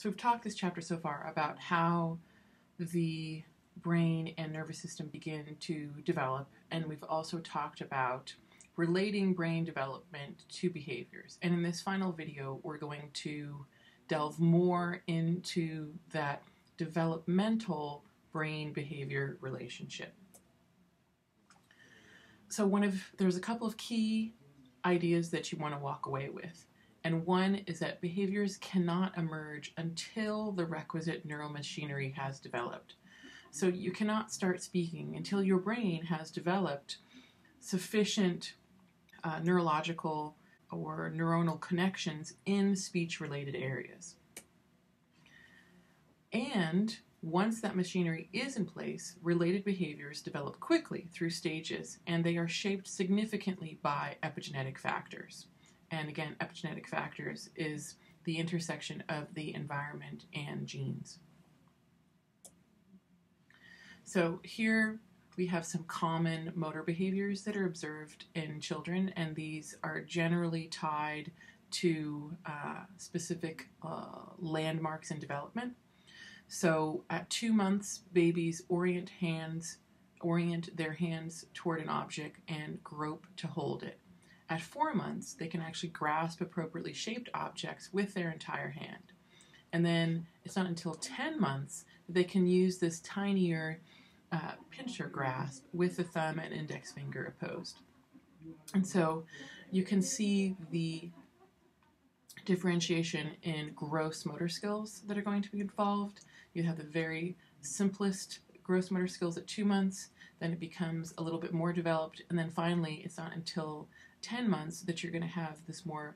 So we've talked this chapter so far about how the brain and nervous system begin to develop, and we've also talked about relating brain development to behaviors. And in this final video, we're going to delve more into that developmental brain behavior relationship. So there's a couple of key ideas that you want to walk away with. And one is that behaviors cannot emerge until the requisite neural machinery has developed. So you cannot start speaking until your brain has developed sufficient neurological or neuronal connections in speech-related areas. And once that machinery is in place, related behaviors develop quickly through stages, and they are shaped significantly by epigenetic factors. And again, epigenetic factors is the intersection of the environment and genes. So here we have some common motor behaviors that are observed in children, and these are generally tied to specific landmarks in development. So at 2 months, babies orient their hands toward an object and grope to hold it. At 4 months, they can actually grasp appropriately shaped objects with their entire hand. And then it's not until 10 months that they can use this tinier pincher grasp with the thumb and index finger opposed. And so you can see the differentiation in gross motor skills that are going to be involved. You have the very simplest gross motor skills at 2 months, then it becomes a little bit more developed, and then finally it's not until 10 months that you're going to have this more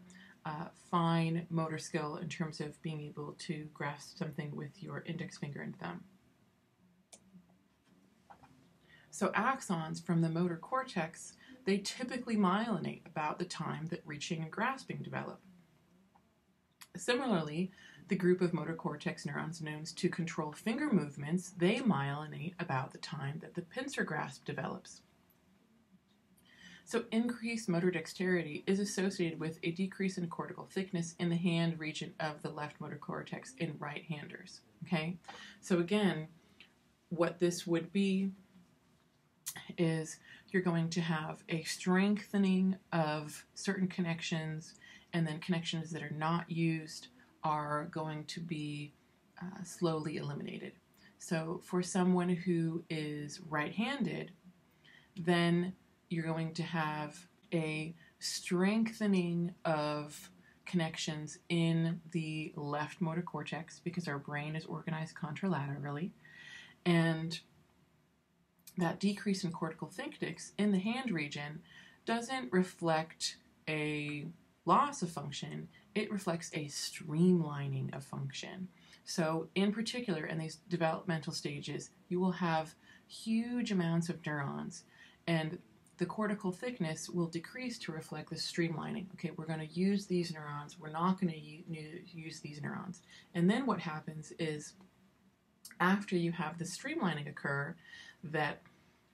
fine motor skill in terms of being able to grasp something with your index finger and thumb. So axons from the motor cortex, they typically myelinate about the time that reaching and grasping develop. Similarly, the group of motor cortex neurons known to control finger movements, they myelinate about the time that the pincer grasp develops. So increased motor dexterity is associated with a decrease in cortical thickness in the hand region of the left motor cortex in right-handers. Okay, so again, what this would be is you're going to have a strengthening of certain connections, and then connections that are not used are going to be slowly eliminated. So for someone who is right-handed, then you're going to have a strengthening of connections in the left motor cortex because our brain is organized contralaterally, and that decrease in cortical thickness in the hand region doesn't reflect a loss of function, it reflects a streamlining of function. So in particular, in these developmental stages, you will have huge amounts of neurons, and the cortical thickness will decrease to reflect the streamlining. Okay, we're going to use these neurons, we're not going to use these neurons. And then what happens is, after you have the streamlining occur that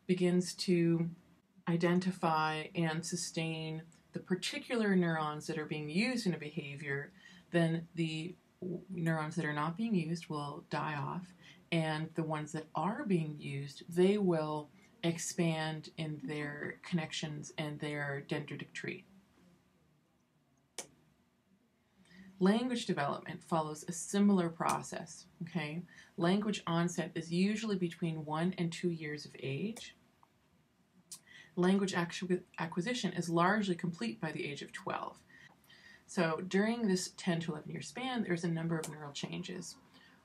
begins to identify and sustain the particular neurons that are being used in a behavior, then the neurons that are not being used will die off, and the ones that are being used, they will expand in their connections and their dendritic tree. Language development follows a similar process. Okay, language onset is usually between 1 and 2 years of age. Language acquisition is largely complete by the age of 12. So during this 10 to 11 year span, there's a number of neural changes.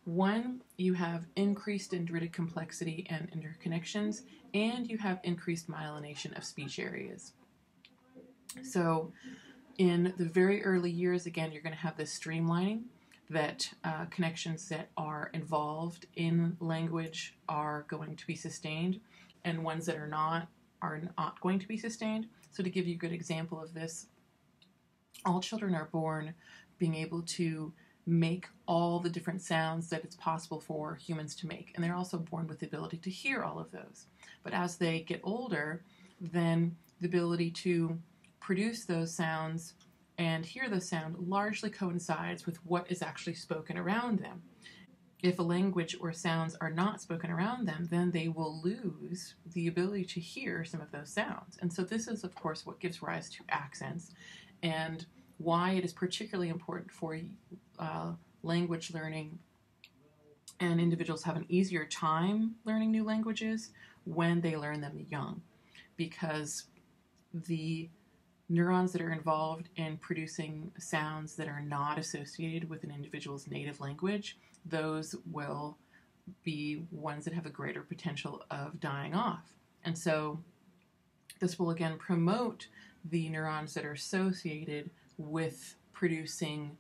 One, you have increased dendritic complexity and interconnections, and you have increased myelination of speech areas. So in the very early years, again, you're going to have this streamlining, that connections that are involved in language are going to be sustained, and ones that are not going to be sustained. So to give you a good example of this, all children are born being able to make all the different sounds that it's possible for humans to make. And they're also born with the ability to hear all of those. But as they get older, then the ability to produce those sounds and here the sound largely coincides with what is actually spoken around them. If a language or sounds are not spoken around them, then they will lose the ability to hear some of those sounds. And so this is, of course, what gives rise to accents, and why it is particularly important for language learning, and individuals have an easier time learning new languages when they learn them young, because the neurons that are involved in producing sounds that are not associated with an individual's native language, those will be ones that have a greater potential of dying off. And so this will again promote the neurons that are associated with producing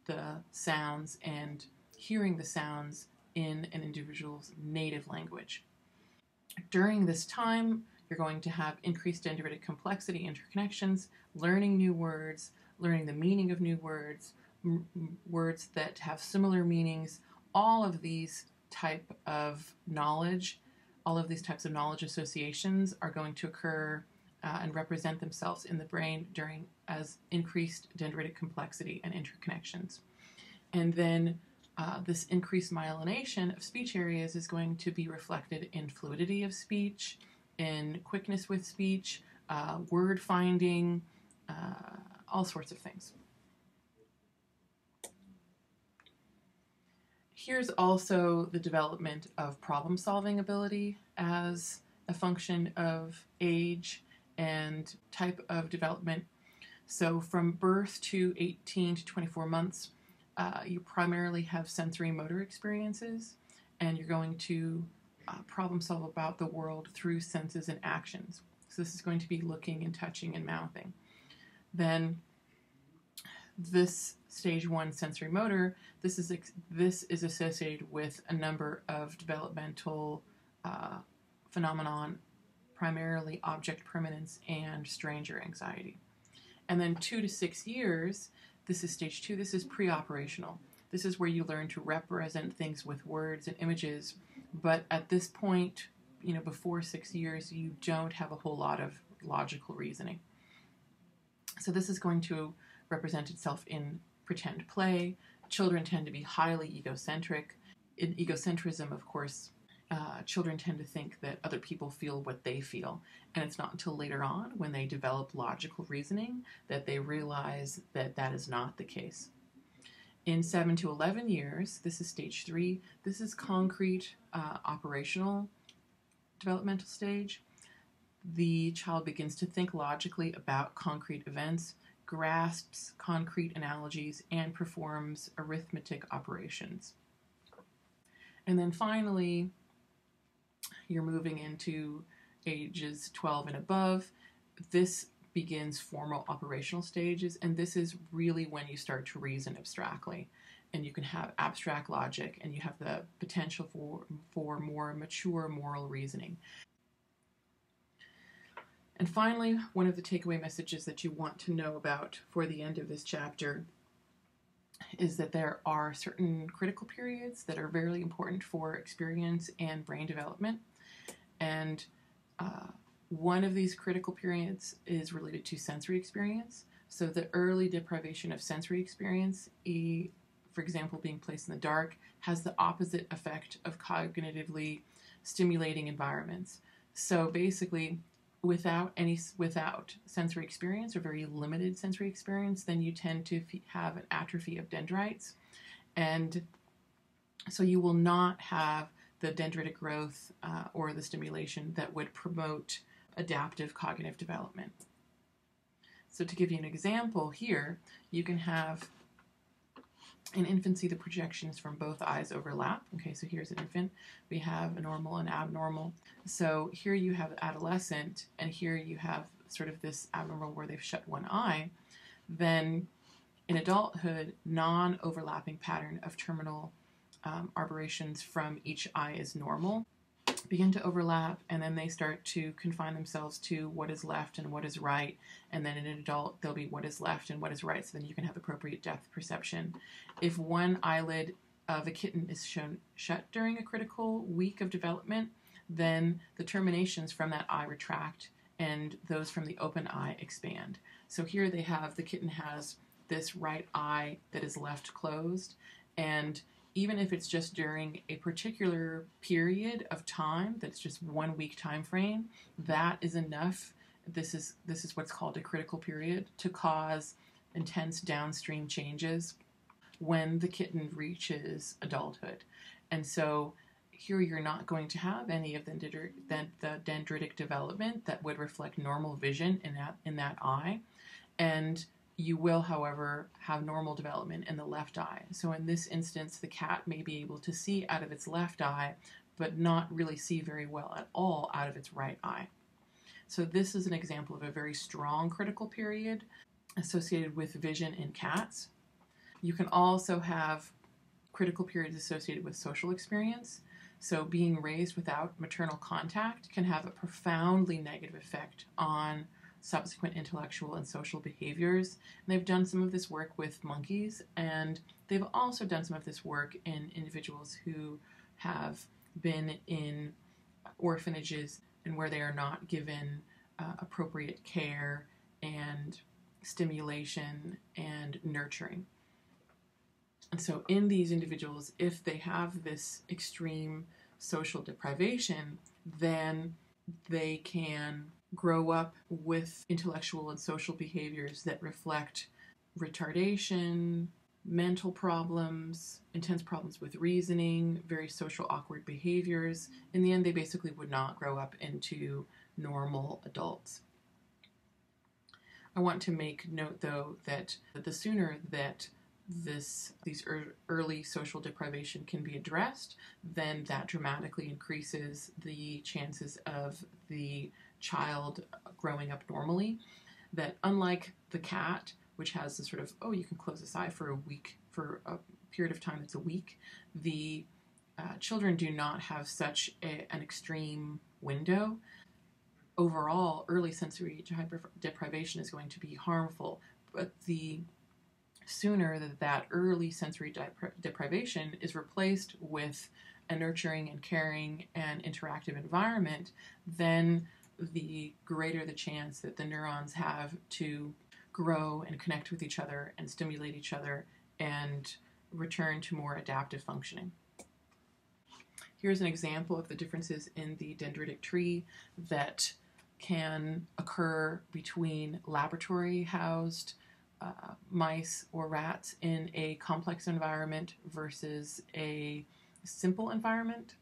the sounds and hearing the sounds in an individual's native language. During this time, you're going to have increased dendritic complexity, interconnections, learning new words, learning the meaning of new words, words that have similar meanings. All of these type of knowledge, all of these types of knowledge associations are going to occur and represent themselves in the brain during as increased dendritic complexity and interconnections. And then this increased myelination of speech areas is going to be reflected in fluidity of speech, in quickness with speech, word finding, all sorts of things. Here's also the development of problem-solving ability as a function of age and type of development. So from birth to 18 to 24 months, you primarily have sensory motor experiences, and you're going to problem solve about the world through senses and actions. So this is going to be looking and touching and mouthing. Then this stage 1 sensory motor, this is associated with a number of developmental phenomenon, primarily object permanence and stranger anxiety. And then 2 to 6 years, this is stage 2, this is pre-operational. This is where you learn to represent things with words and images, but at this point, before 6 years, you don't have a whole lot of logical reasoning. So this is going to represent itself in pretend play. Children tend to be highly egocentric. In egocentrism, of course, children tend to think that other people feel what they feel, and it's not until later on, when they develop logical reasoning, that they realize that that is not the case. In 7 to 11 years, this is stage 3. This is concrete, operational developmental stage. The child begins to think logically about concrete events, grasps concrete analogies, and performs arithmetic operations. And then finally, you're moving into ages 12 and above. This begins formal operational stages, and this is really when you start to reason abstractly, and you can have abstract logic, and you have the potential for more mature moral reasoning. And finally, one of the takeaway messages that you want to know about for the end of this chapter is that there are certain critical periods that are very important for experience and brain development. And one of these critical periods is related to sensory experience. So the early deprivation of sensory experience, for example, being placed in the dark, has the opposite effect of cognitively stimulating environments. So basically, without sensory experience or very limited sensory experience, then you tend to have an atrophy of dendrites. And so you will not have the dendritic growth or the stimulation that would promote adaptive cognitive development. So to give you an example here, you can have in infancy, the projections from both eyes overlap. Okay, so here's an infant. We have a normal and abnormal. So here you have adolescent, and here you have sort of this abnormal where they've shut one eye. Then in adulthood, non-overlapping pattern of terminal arboritions from each eye is normal, begin to overlap, and then they start to confine themselves to what is left and what is right. And then in an adult, there'll be what is left and what is right, so then you can have appropriate depth perception. If one eyelid of a kitten is shown shut during a critical week of development, then the terminations from that eye retract, and those from the open eye expand. So here they have, the kitten has this right eye that is left closed, and even if it's just during a particular period of time, that's just 1 week time frame, that is enough. This is what's called a critical period to cause intense downstream changes when the kitten reaches adulthood. And so here you're not going to have any of the dendritic development that would reflect normal vision in that eye. And you will, however, have normal development in the left eye. So in this instance, the cat may be able to see out of its left eye, but not really see very well at all out of its right eye. So this is an example of a very strong critical period associated with vision in cats. You can also have critical periods associated with social experience. So being raised without maternal contact can have a profoundly negative effect on subsequent intellectual and social behaviors. And they've done some of this work with monkeys, and they've also done some of this work in individuals who have been in orphanages and where they are not given appropriate care and stimulation and nurturing. And so in these individuals, if they have this extreme social deprivation, then they can grow up with intellectual and social behaviors that reflect retardation, mental problems, intense problems with reasoning, very social awkward behaviors. In the end, they basically would not grow up into normal adults. I want to make note, though, that the sooner that these early social deprivation can be addressed, then that dramatically increases the chances of the child growing up normally. That unlike the cat, which has this sort of, oh, you can close this eye for a week, for a period of time that's a week, the children do not have such an extreme window. Overall, early sensory deprivation is going to be harmful, but the sooner that early sensory deprivation is replaced with a nurturing and caring and interactive environment, then the greater the chance that the neurons have to grow and connect with each other and stimulate each other and return to more adaptive functioning. Here's an example of the differences in the dendritic tree that can occur between laboratory-housed mice or rats in a complex environment versus a simple environment.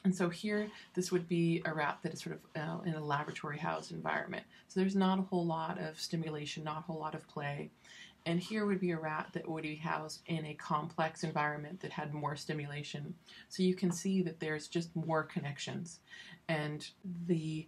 And so here, this would be a rat that is sort of in a laboratory-housed environment. So there's not a whole lot of stimulation, not a whole lot of play. And here would be a rat that would be housed in a complex environment that had more stimulation. So you can see that there's just more connections. And the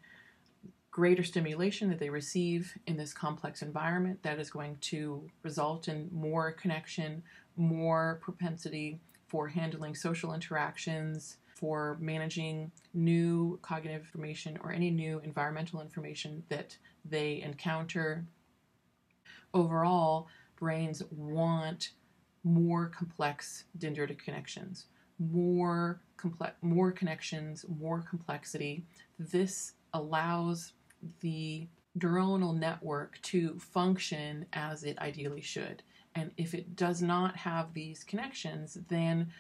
greater stimulation that they receive in this complex environment, that is going to result in more connection, more propensity for handling social interactions, for managing new cognitive information or any new environmental information that they encounter. Overall, brains want more complex dendritic connections, more connections, more complexity. This allows the neuronal network to function as it ideally should. And if it does not have these connections, then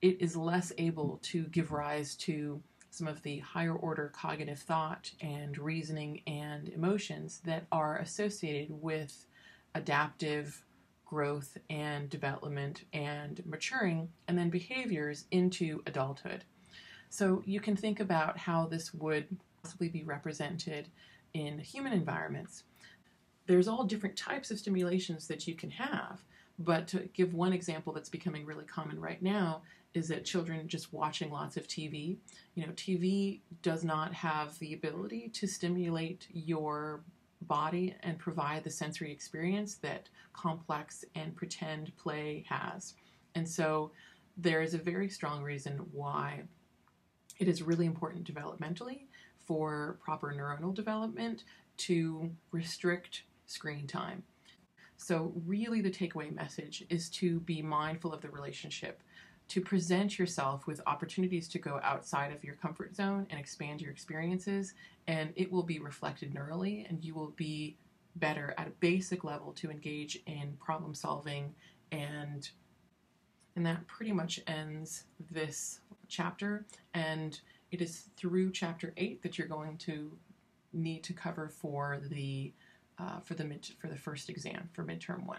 it is less able to give rise to some of the higher order cognitive thought and reasoning and emotions that are associated with adaptive growth and development and maturing, and then behaviors into adulthood. So you can think about how this would possibly be represented in human environments. There's all different types of stimulations that you can have, but to give one example that's becoming really common right now is that children just watching lots of TV. TV does not have the ability to stimulate your body and provide the sensory experience that complex and pretend play has. And so there is a very strong reason why it is really important developmentally for proper neuronal development to restrict screen time. So really the takeaway message is to be mindful of the relationship to present yourself with opportunities to go outside of your comfort zone and expand your experiences, and it will be reflected neurally, and you will be better at a basic level to engage in problem solving. And that pretty much ends this chapter, and it is through chapter 8 that you're going to need to cover for the first exam for midterm 1.